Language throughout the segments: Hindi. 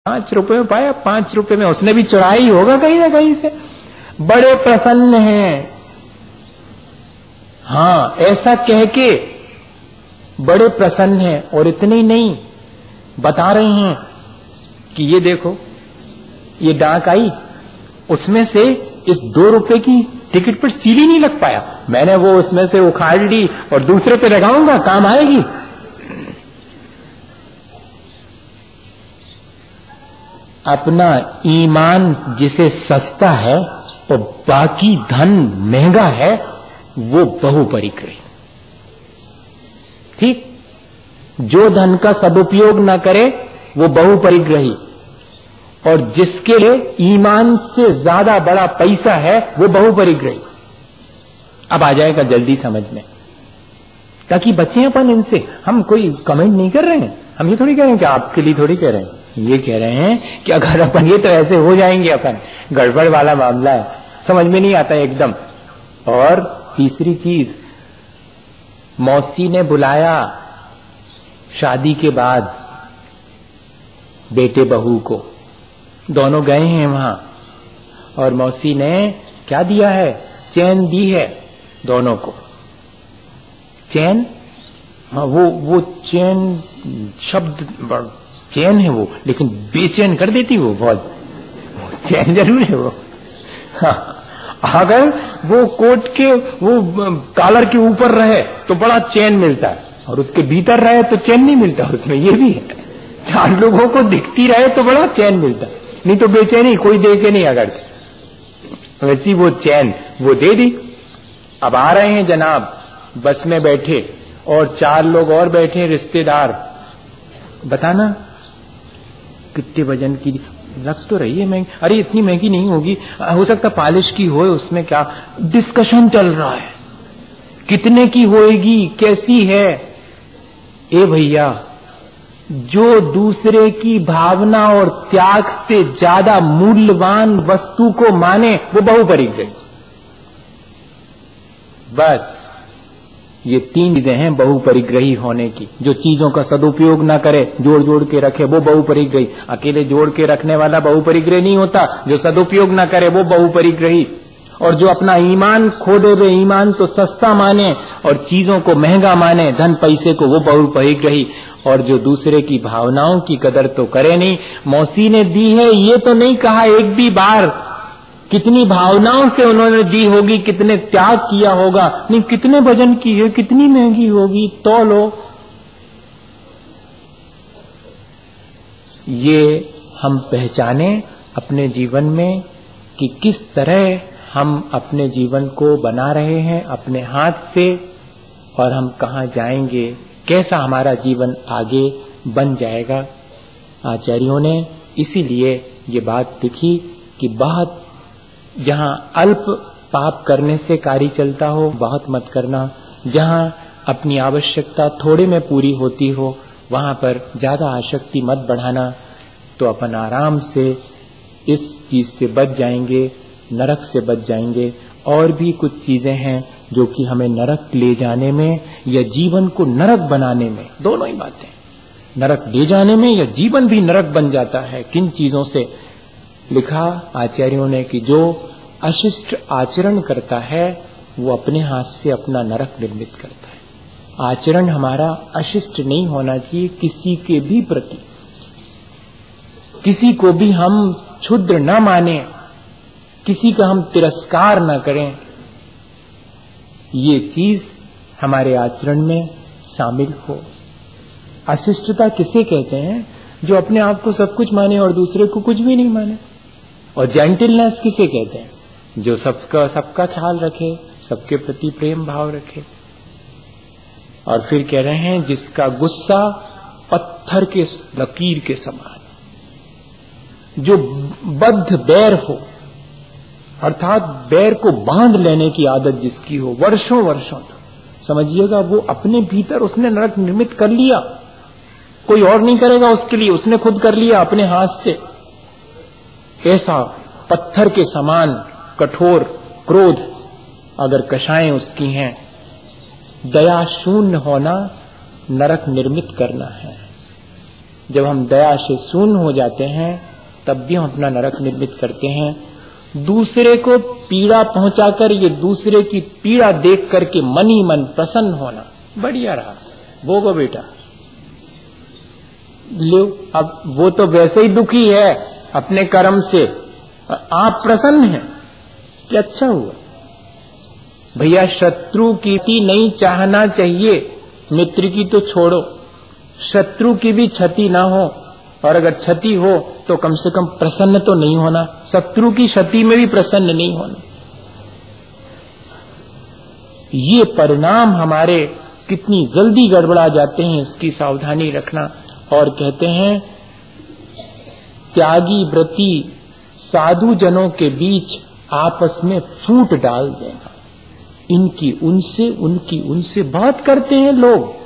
5 रुपए में पाया, 5 रुपए में उसने भी चुराई होगा कहीं ना कहीं से। बड़े प्रसन्न हैं, हाँ ऐसा कह के बड़े प्रसन्न हैं। और इतने ही नहीं, बता रहे हैं कि ये देखो ये डाक आई, उसमें से इस 2 रुपए की टिकट पर सीली नहीं लग पाया, मैंने वो उसमें से उखाड़ ली और दूसरे पे लगाऊंगा, काम आएगी। अपना ईमान जिसे सस्ता है और बाकी धन महंगा है, वो बहुपरिग्रही। ठीक, जो धन का सदुपयोग न करे वो बहुपरिग्रही, और जिसके लिए ईमान से ज्यादा बड़ा पैसा है वो बहुपरिग्रही। अब आ जाएगा जल्दी समझ में, ताकि बचे अपन इनसे। हम कोई कमेंट नहीं कर रहे हैं, हम ये थोड़ी कह रहे हैं कि आपके लिए थोड़ी कह रहे हैं, ये कह रहे हैं कि अगर अपन ये तो ऐसे हो जाएंगे, अपन गड़बड़ वाला मामला है, समझ में नहीं आता एकदम। और तीसरी चीज, मौसी ने बुलाया शादी के बाद बेटे बहू को, दोनों गए हैं वहां, और मौसी ने क्या दिया है, चैन दी है दोनों को। चैन, हाँ वो चैन शब्द चैन है वो, लेकिन बेचैन कर देती वो बहुत, चैन जरूर है वो। हाँ, अगर वो कोट के वो कॉलर के ऊपर रहे तो बड़ा चैन मिलता है, और उसके भीतर रहे तो चैन नहीं मिलता उसमें, ये भी है। 4 लोगों को दिखती रहे तो बड़ा चैन मिलता, नहीं तो बेचैनी कोई दे के नहीं अगर। वैसी वो चैन वो दे दी। अब आ रहे हैं जनाब, बस में बैठे और 4 लोग और बैठे रिश्तेदार। बताना कितने वजन की लग तो रही है महंगी, अरे इतनी महंगी नहीं होगी, हो सकता पॉलिश की हो, उसमें क्या डिस्कशन चल रहा है, कितने की होएगी, कैसी है। ए भैया, जो दूसरे की भावना और त्याग से ज्यादा मूल्यवान वस्तु को माने वो बहुपरिग्रही। बस ये 3 चीजें हैं बहुपरिग्रही होने की। जो चीजों का सदुपयोग ना करे, जोड़ जोड़ के रखे, वो बहुपरिग्रही। अकेले जोड़ के रखने वाला बहुपरिग्रही नहीं होता, जो सदुपयोग ना करे वो बहुपरिग्रही। और जो अपना ईमान खो दे, वे ईमान तो सस्ता माने और चीजों को महंगा माने, धन पैसे को, वो बहुपरिग्रही। और जो दूसरे की भावनाओं की कदर तो करे नहीं। मौसी ने दी है ये तो नहीं कहा एक भी बार, कितनी भावनाओं से उन्होंने दी होगी, कितने त्याग किया होगा, नहीं कितने वजन की है, कितनी महंगी होगी, तो लो। ये हम पहचाने अपने जीवन में कि किस तरह हम अपने जीवन को बना रहे हैं अपने हाथ से, और हम कहाँ जाएंगे, कैसा हमारा जीवन आगे बन जाएगा। आचार्यों ने इसीलिए ये बात लिखी कि बहुत जहां अल्प पाप करने से कार्य चलता हो, बहुत मत करना। जहां अपनी आवश्यकता थोड़े में पूरी होती हो, वहां पर ज्यादा आसक्ति मत बढ़ाना, तो अपन आराम से इस चीज से बच जाएंगे, नरक से बच जाएंगे। और भी कुछ चीजें हैं जो कि हमें नरक ले जाने में या जीवन को नरक बनाने में, दोनों ही बातें, नरक ले जाने में या जीवन भी नरक बन जाता है। किन चीजों से लिखा आचार्यों ने कि जो अशिष्ट आचरण करता है वो अपने हाथ से अपना नरक निर्मित करता है। आचरण हमारा अशिष्ट नहीं होना चाहिए किसी के भी प्रति, किसी को भी हम क्षुद्र न माने, किसी का हम तिरस्कार न करें। ये चीज हमारे आचरण में शामिल हो। अशिष्टता किसे कहते हैं? जो अपने आप को सब कुछ माने और दूसरे को कुछ भी नहीं माने। और जेंटलनेस किसे कहते हैं? जो सबका ख्याल रखे, सबके प्रति प्रेम भाव रखे। और फिर कह रहे हैं जिसका गुस्सा पत्थर के लकीर के समान, जो बद्ध बैर हो, अर्थात बैर को बांध लेने की आदत जिसकी हो वर्षों वर्षों तक, समझिएगा वो अपने भीतर उसने नरक निर्मित कर लिया। कोई और नहीं करेगा उसके लिए, उसने खुद कर लिया अपने हाथ से। ऐसा पत्थर के समान कठोर क्रोध अगर कषाएं उसकी हैं, दया शून्य होना नरक निर्मित करना है। जब हम दया से शून्य हो जाते हैं तब भी हम अपना नरक निर्मित करते हैं। दूसरे को पीड़ा पहुंचाकर ये दूसरे की पीड़ा देख करके मन ही मन प्रसन्न होना, बढ़िया रहा, भोगो बेटा, लो। अब वो तो वैसे ही दुखी है अपने कर्म से, आप प्रसन्न हैं कि अच्छा हुआ। भैया शत्रु की नहीं चाहना चाहिए, मित्र की तो छोड़ो, शत्रु की भी क्षति ना हो, और अगर क्षति हो तो कम से कम प्रसन्न तो नहीं होना, शत्रु की क्षति में भी प्रसन्न नहीं होना। ये परिणाम हमारे कितनी जल्दी गड़बड़ा जाते हैं, इसकी सावधानी रखना। और कहते हैं त्यागी व्रती साधु जनों के बीच आपस में फूट डाल देना, इनकी उनसे उनकी उनसे बहुत करते हैं लोग।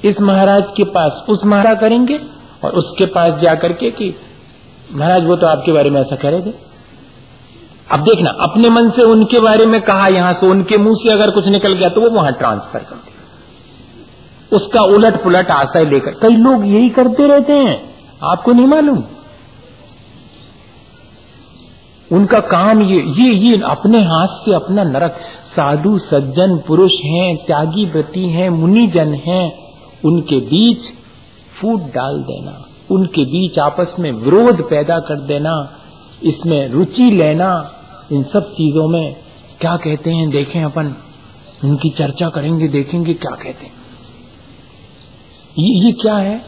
इस महाराज के पास उस महाराज करेंगे और उसके पास जाकर के कि महाराज वो तो आपके बारे में ऐसा कह रहे थे। अब देखना, अपने मन से उनके बारे में कहा, यहां से उनके मुंह से अगर कुछ निकल गया तो वो वहां ट्रांसफर कर दे, उसका उलट पुलट आशय लेकर। कई लोग यही करते रहते हैं, आपको नहीं मालूम। उनका काम ये अपने हाथ से अपना नरक। साधु सज्जन पुरुष हैं, त्यागी व्रती हैं, मुनिजन हैं, उनके बीच फूट डाल देना, उनके बीच आपस में विरोध पैदा कर देना, इसमें रुचि लेना, इन सब चीजों में क्या कहते हैं देखें, अपन उनकी चर्चा करेंगे, देखेंगे क्या कहते हैं। ये क्या है?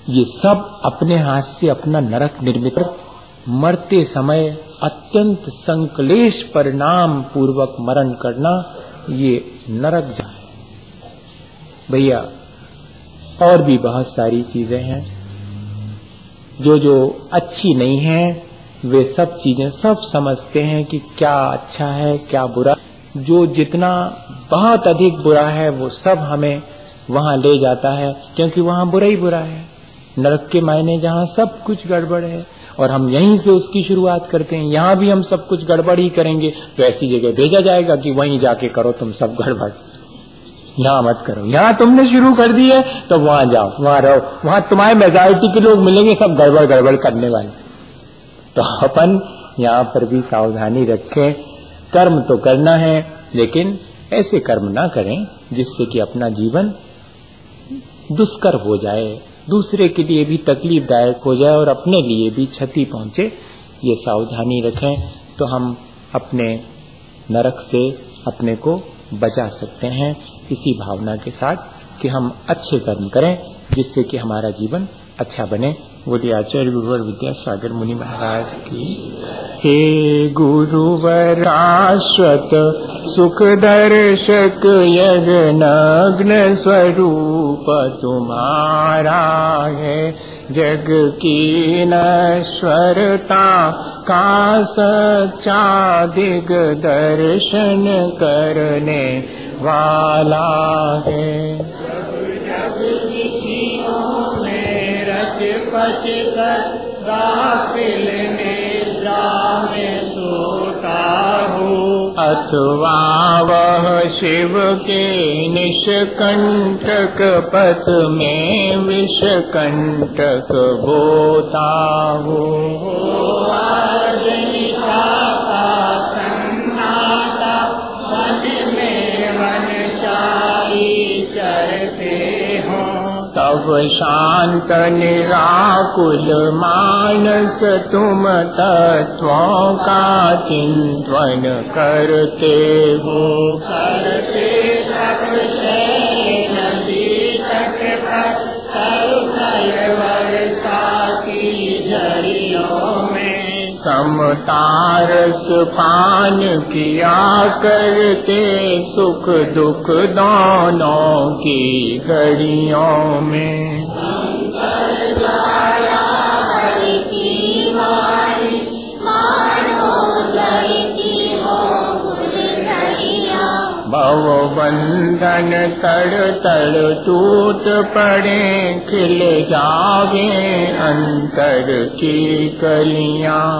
ये सब अपने हाथ से अपना नरक निर्मित, मरते समय अत्यंत संक्लेश परिणाम पूर्वक मरण करना, ये नरक जाए। भैया और भी बहुत सारी चीजें हैं जो अच्छी नहीं हैं, वे सब चीजें सब समझते हैं कि क्या अच्छा है क्या बुरा। जो जितना बहुत अधिक बुरा है वो सब हमें वहां ले जाता है, क्योंकि वहां बुरा ही बुरा है। नरक के मायने जहां सब कुछ गड़बड़ है और हम यहीं से उसकी शुरुआत करते हैं। यहां भी हम सब कुछ गड़बड़ ही करेंगे तो ऐसी जगह भेजा जाएगा कि वहीं जाके करो तुम सब गड़बड़, यहां मत करो। यहां तुमने शुरू कर दी है तो वहां जाओ, वहां रहो, वहां तुम्हारे मेजॉरिटी के लोग मिलेंगे सब गड़बड़ गड़बड़ करने वाले। तो अपन यहां पर भी सावधानी रखें। कर्म तो करना है, लेकिन ऐसे कर्म ना करें जिससे कि अपना जीवन दुष्कर हो जाए, दूसरे के लिए भी तकलीफदायक हो जाए और अपने लिए भी क्षति पहुंचे। ये सावधानी रखें तो हम अपने नरक से अपने को बचा सकते हैं, इसी भावना के साथ कि हम अच्छे कर्म करें जिससे कि हमारा जीवन अच्छा बने। बोलिए आचार्य गुरुवर विद्यासागर मुनि महाराज की। हे गुरुवर शाश्वत सुख दर्शक यज्ञ स्वरूप तुम्हारा है, जग की नश्वरता का सच्चा दिग्दर्शन करने वाला है। पच कर गाफिल निद्रा में सोता हूँ, अथवा वह शिव के निष्कंटक पथ में विषकंटक बोता हूँ। आज निशा का सन्नाटा मन में वनचारी चरते हों, तब शांत निराकुल मानस तुम तत्वों का चिंतन करते हो। करते सब नदी तट पर करुणय वर्षा की झड़ियों में, समतारस पान किया करते सुख दुख दोनों की घड़ियों में। भव बंधन तड़ तड़ टूट पड़े, खिल जावे अंतर की कलियां।